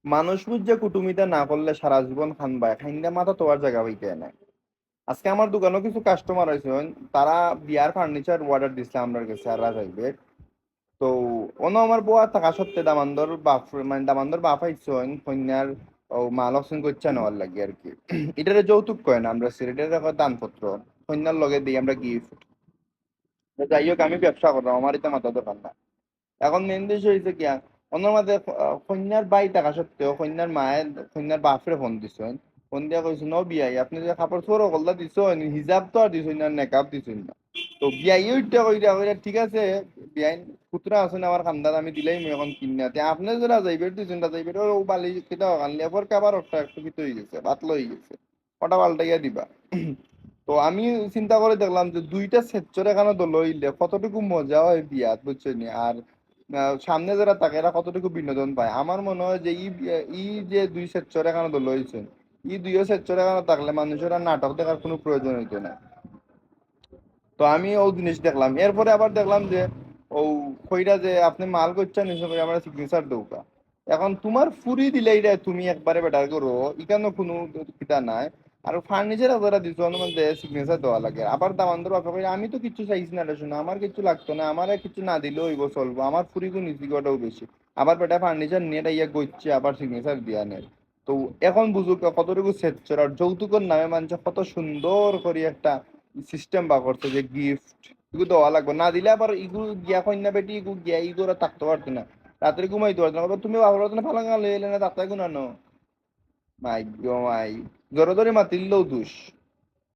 মানুষ বুঝে কুটুমিটা না করলে সারা জীবন খানবায় খাইন্দা মাথা তোয়ার জায়গা হইতে না। আজকে আমার দোকানেও কিছু কাস্টমার আছেন, তারা বিয়ার ফার্নিচার অর্ডার দিচ্ছে আমার কাছে আর যাইবে। তো অন্য আমার বউ আর থাকা সত্ত্বে দামান্দর বাপ মানে দামান্দর বাপ আইসন কন্যার ও মা লক্ষণ করছে নেওয়ার লাগে আর কি। এটারে যৌতুক কয় না, আমরা সিলেটের এখন দানপত্র কন্যার লগে দিই আমরা গিফট। যাই হোক, আমি ব্যবসা করলাম, আমার এটা মাথা দোকান না। এখন মেন বিষয় হয়েছে কি, অন্য মাঝে কন্যার বাই থাকা সত্ত্বেও কন্যার মায়ের কন্যার বাপরে ফোন দিছেন। ফোন দিয়া কইছেন, ও বিয়াই আপনি যে কাপড় চোপড় কল্লা দিছেন, হিজাব তো আর দিছেন না, নেকাব দিছেন না। তো বিয়াই ওইটা কইরা কইরা ঠিক আছে, বিয়াইন পুত্রা আছেন আমার খান্দার, আমি দিলাই মই এখন কিনা তে আপনি যারা যাইবেন দিছেন না যাইবেন ও বালি কিটা আনলে পর কাবার একটা একটু কিতো হয়ে গেছে, বাতল হয়ে গেছে, ওটা পাল্টাইয়া দিবা। তো আমি চিন্তা করে দেখলাম যে দুইটা সেচ্চর এখানে দল হইলে কতটুকু মজা হয় বিয়াত, বুঝছেন? আর সামনে যারা থাকে এরা কতটুকু বিনোদন পায়। আমার মনে হয় যে ই যে দুই সেচ্চর এখানে দল হয়েছে, ই দুইও সেচ্চর এখানে থাকলে মানুষের আর নাটক দেখার কোনো প্রয়োজন হইতো না। তো আমি ও জিনিস দেখলাম, এরপরে আবার দেখলাম যে ও কইরা যে আপনি মাল করছেন এসব আমরা সিগনেচার দৌকা। এখন তোমার ফুরি দিলেই রে তুমি একবারে বেটার করো, এখানে কোনো কিতা নাই। আর ফার্নিচার যারা দিছো মধ্যে সিগনেচার দেওয়া লাগে। আবার দামান্দর বাপা কইরা আমি তো কিছু চাইছি না রে, শোনা আমার কিছু লাগতো না, আমার কিছু না দিলেও হইব চলবো, আমার ফুরি গুণ নিচিকটাও বেশি। আবার বেটা ফার্নিচার নিয়ে ইয়া গইছে আবার সিগনেচার দিয়া নেয়। তো এখন বুঝুক কতটুকু সেচ্ছর আর যৌতুকের নামে মানুষ কত সুন্দর করে একটা সিস্টেম বা করছে যে গিফট এগুলো দেওয়া লাগবে, না দিলে আবার ইগুলো গিয়া কন্যা বেটি ইগু গিয়া ইগুলো থাকতে পারতো না, রাত্রে ঘুমাইতে পারতো না। তুমি বাবার না ফালাঙ্গা লইলে না তাতে গুণানো মাই গো মাই, জোরে জোরে মাতিলেও দোষ।